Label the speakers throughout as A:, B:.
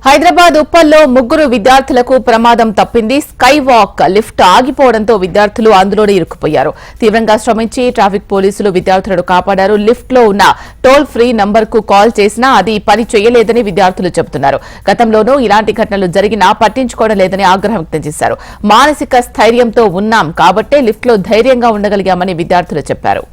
A: హైదరాబాద్ ఉప్పల్లో ముగ్గురు విద్యార్థులకు ప్రమాదం తప్పింది. స్కై వాక్ లిఫ్ట్ ఆగిపోవడంతో విద్యార్థులు అందులోనే ఇరుక్కుపోయారు. తీవ్రంగా శ్రమించి ట్రాఫిక్ పోలీసులు విద్యార్థులను కాపాడారు. లిఫ్ట్ లో ఉన్న టోల్ ఫ్రీ నంబర్ కు కాల్ చేసినా అది పని చేయలేదని విద్యార్థులు చెబుతున్నారు. గతంలోనూ ఇలాంటి ఘటనలు జరిగినా పట్టించుకోవడం లేదని ఆగ్రహం వ్యక్తం చేశారు. మానసిక స్థైర్యంతో ఉన్నాం కాబట్టే లిఫ్ట్ లో ధైర్యంగా ఉండగలిగామని విద్యార్థులు చెప్పారు.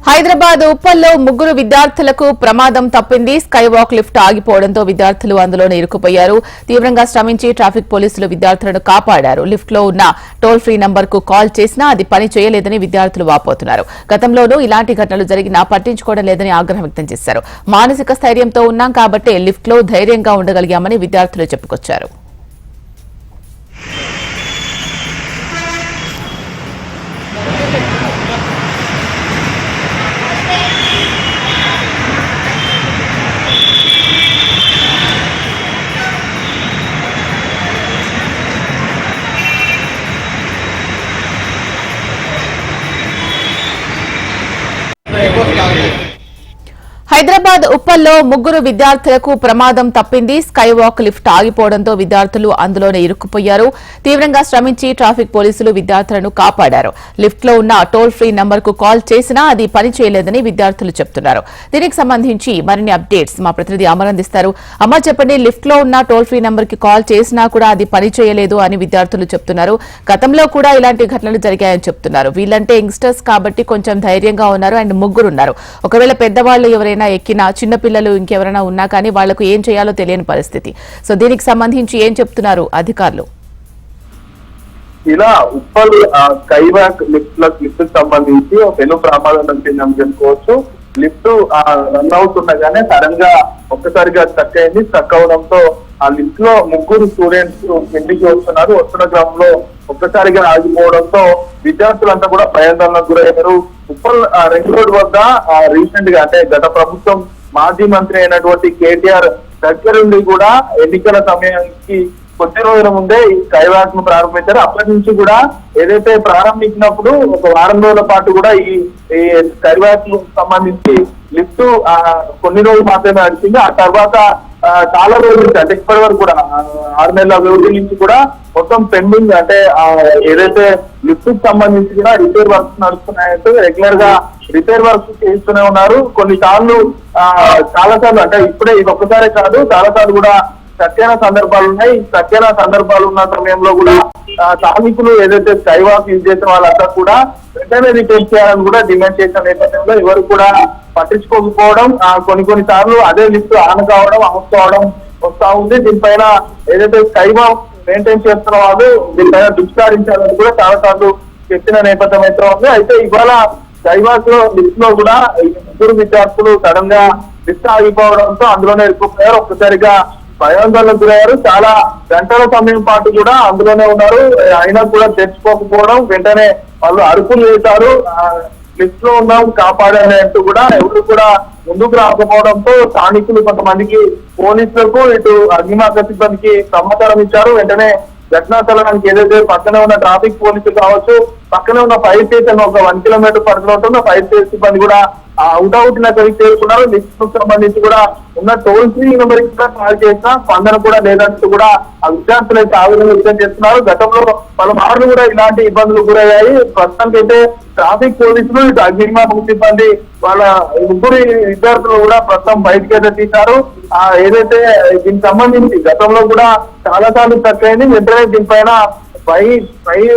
A: హైదరాబాద్ ఉప్పల్లో ముగ్గురు విద్యార్థులకు ప్రమాదం తప్పింది. స్కైవాక్ లిఫ్ట్ ఆగిపోవడంతో విద్యార్థులు అందులోనే ఇరుక్కుపోయారు. తీవ్రంగా శ్రమించి ట్రాఫిక్ పోలీసులు విద్యార్థులను కాపాడారు. లిఫ్ట్ లో ఉన్న టోల్ ఫ్రీ నంబర్ కు కాల్ చేసినా అది పని చేయలేదని విద్యార్థులు వాపోతున్నారు. గతంలోనూ ఇలాంటి ఘటనలు జరిగినా పట్టించుకోవడం లేదని ఆగ్రహం వ్యక్తం చేశారు. మానసిక స్థైర్యంతో ఉన్నాం కాబట్టే లిఫ్ట్ లో ధైర్యంగా ఉండగలిగామని విద్యార్థులు చెప్పుకొచ్చారు. హైదరాబాద్ ఉప్పల్లో ముగ్గురు విద్యార్థులకు ప్రమాదం తప్పింది. స్కైవాక్ లిఫ్ట్ ఆగిపోవడంతో విద్యార్థులు అందులోనే ఇరుక్కుపోయారు. తీవ్రంగా శ్రమించి ట్రాఫిక్ పోలీసులు విద్యార్థులను కాపాడారు. లిఫ్ట్ లో ఉన్న టోల్ ఫ్రీ నంబర్ కు కాల్ చేసినా అది పని చేయలేదని విద్యార్థులు చెబుతున్నారు. దీనికి సంబంధించి మరిన్ని అప్డేట్స్ మా ప్రతినిధి అమర్ అందిస్తారు. అమ్మ, చెప్పండి, లిఫ్ట్ లో ఉన్న టోల్ ఫ్రీ నంబర్ కి కాల్ చేసినా కూడా అది పని చేయలేదు అని విద్యార్థులు చెప్తున్నారు. గతంలో కూడా ఇలాంటి ఘటనలు జరిగాయని చెప్తున్నారు. వీళ్ళంటే యంగ్స్టర్స్ కాబట్టి కొంచెం ధైర్యంగా ఉన్నారు అండ్ ముగ్గురు ఉన్నారు. ఒకవేళ పెద్దవాళ్ళు ఎవరైనా ఎక్కినా, చిన్నపిల్లలు ఇంకెవరైనా ఉన్నా కానీ వాళ్లకు ఏం చేయాలో తెలియని పరిస్థితి. సో దీనికి సంబంధించి ఏం చెప్తున్నారు అధికారులు?
B: ఇలా ఉప్పల్ స్కైవాక్ లిఫ్ట్ సంబంధించి ఒక పెను ప్రమాదం వచ్చిందని చెప్పుకోవచ్చు. లిఫ్ట్ రన్ అవుతుండగానే సడన్ గా ఒక్కసారిగా స్టక్ అయింది. స్టక్ అవడంతో ఆ లిఫ్ట్ లో ముగ్గురు స్టూడెంట్స్ ఇంటికి వస్తున్న క్రమంలో ఒక్కసారిగా ఆగిపోవడంతో విద్యార్థులంతా కూడా భయాందోళనకు గురయ్యారు. ఉప్పల్ రింగ్ రోడ్ వద్ద రీసెంట్ గా అంటే గత ప్రభుత్వం మాజీ మంత్రి అయినటువంటి కేటీఆర్ దగ్గరుండి కూడా ఎన్నికల సమయానికి కొద్ది రోజుల ముందే ఈ స్కైవాక్ ను ప్రారంభించారు. అప్పటి నుంచి కూడా ఏదైతే ప్రారంభించినప్పుడు ఒక వారం రోజుల పాటు కూడా ఈ స్కైవాక్ కు సంబంధించి లిఫ్ట్ కొన్ని రోజులు మాత్రమే నడిచింది. ఆ తర్వాత చాలా రోజులు అంటే ఇప్పటి వరకు కూడా 6 నెలల వ్యవధి నుంచి కూడా మొత్తం పెండింగ్ అంటే ఏదైతే లిఫ్ట్ కు సంబంధించి కూడా రిపేర్ వర్క్స్ నడుస్తున్నాయంటే రెగ్యులర్ గా రిపేర్ వర్క్స్ చేస్తూనే ఉన్నారు. కొన్నిసార్లు చాలా సార్లు అంటే ఇప్పుడే ఇది ఒక్కసారే కాదు, చాలా సార్లు కూడా సత్యాన సందర్భాలు ఉన్నాయి. సత్యాన సందర్భాలు ఉన్న సమయంలో కూడా స్థానికులు ఏదైతే స్కైవాక్ యూజ్ చేసిన వాళ్ళంతా కూడా వెంటనే రిపేర్ చేయాలని కూడా డిమాండ్ చేసిన నేపథ్యంలో ఎవరు కూడా పట్టించుకోకపోవడం, కొన్ని సార్లు అదే లిఫ్ట్ ఆన్ కావడం, ఆఫ్ కావడం వస్తా ఉంది. దీనిపైన ఏదైతే స్కైవాక్ మెయింటైన్ చేస్తున్న వాళ్ళు దీనిపైన దుష్కారించాలని కూడా చాలా సార్లు చెప్పిన నేపథ్యం అయితే ఉంది. అయితే ఇవాళ స్కైవాక్ లో లిఫ్ట్ లో కూడా ముగ్గురు విద్యార్థులు సడన్ గా లిఫ్ట్ ఆగిపోవడంతో అందులోనే ఇరుక్కుపోయారు. ఒక్కసారిగా భయాందోళనకు గురయ్యారు. చాలా గంటల సమయం పాటు కూడా అందులోనే ఉన్నారు. అయినా కూడా తెచ్చుకోకపోవడం, వెంటనే వాళ్ళు అరుపులు వేశారు. లిఫ్ట్ లో ఉన్నాం కాపాడాలి అంటూ కూడా ఎవరు కూడా ముందుకు రాకపోవడంతో స్థానికులు కొంతమందికి పోలీసులకు ఇటు అగ్నిమాపక సిబ్బందికి సమాచారం ఇచ్చారు. వెంటనే ఘటనా స్థలానికి ఏదైతే పక్కనే ఉన్న ట్రాఫిక్ పోలీసులు కావచ్చు, పక్కనే ఉన్న ఫైర్ స్టేషన్ ఒక 1 కిలోమీటర్ పరిధిలో ఉంటుంది. ఫైర్ స్టేషన్ సిబ్బంది కూడా అవుట్ నగరికి చేరుకున్నారు. లిఫ్ట్ కు సంబంధించి కూడా ఉన్న టోల్ ఫ్రీ నెంబర్ కూడా కాల్ చేసిన స్పందన కూడా లేదంటూ కూడా ఆ విద్యార్థులు అయితే ఆవేదన వ్యక్తం చేస్తున్నారు. గతంలో పలుమార్లు కూడా ఇలాంటి ఇబ్బందులు గురయ్యాయి. ప్రస్తుతానికి అయితే ట్రాఫిక్ పోలీసులు ఇటు అగ్నిమాపక సిబ్బంది వాళ్ళ ముగ్గురు విద్యార్థులు కూడా ప్రస్తుతం బయటకి అయితే తీశారు. ఏదైతే దీనికి సంబంధించి గతంలో కూడా చాలా సార్లు తక్కువైంది. వెంటనే దీనిపైన పై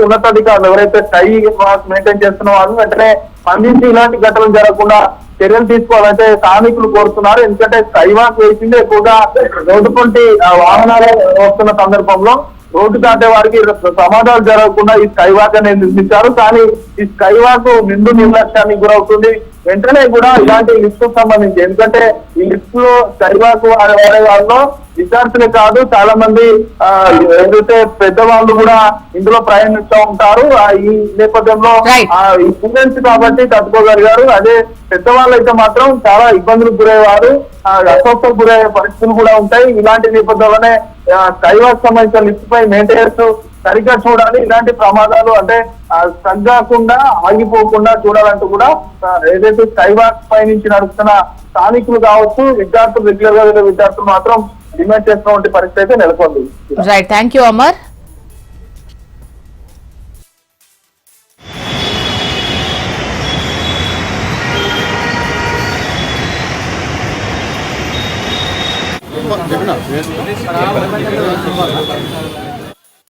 B: ఉన్నతాధికారులు ఎవరైతే స్కై వాక్ మెయింటైన్ చేస్తున్న వాళ్ళు వెంటనే స్పందించి ఇలాంటి ఘటనలు జరగకుండా చర్యలు తీసుకోవాలంటే స్థానికులు కోరుతున్నారు. ఎందుకంటే స్కై వాక్ వేసింది ఎక్కువగా రోడ్డు పొంటి వాహనాలు వస్తున్న సందర్భంలో రోడ్డు దాటే వారికి ప్రమాదాలు జరగకుండా ఈ స్కై వాక్ అనేది నిర్మించారు. కానీ ఈ స్కై వాక్ నిండు నిర్లక్ష్యానికి గురవుతుంది. వెంటనే కూడా ఇలాంటి లిఫ్ట్ సంబంధించి, ఎందుకంటే ఈ లిఫ్ట్ లో స్కై వాక్ వాడే వాళ్ళలో విద్యార్థులే కాదు, చాలా మంది ఏదైతే పెద్దవాళ్ళు కూడా ఇందులో ప్రయాణిస్తూ ఉంటారు. ఈ నేపథ్యంలో ఈ స్టూడెంట్స్ కాబట్టి తట్టుకోగలిగారు. అదే పెద్దవాళ్ళు అయితే మాత్రం చాలా ఇబ్బందులకు గురయ్యేవారు, అస్వస్థకు గురయ్యే పరిస్థితులు కూడా ఉంటాయి. ఇలాంటి నేపథ్యంలోనే స్కైవాక్ సంబంధించిన లిఫ్ట్ పై మెయింటెనెన్స్ సరిగ్గా చూడాలి. ఇలాంటి ప్రమాదాలు అంటే తగ్గకుండా ఆగిపోకుండా చూడాలంటూ కూడా ఏదైతే స్కైవాక్ పై నుంచి నడుస్తున్న స్థానికులు కావచ్చు, విద్యార్థులు, రెగ్యులర్ గా వెళ్ళే విద్యార్థులు మాత్రం డిమాండ్ చేస్తున్నటువంటి పరిస్థితి అయితే నెలకొంది.
A: Right, thank you Amar.
C: చెప్పినా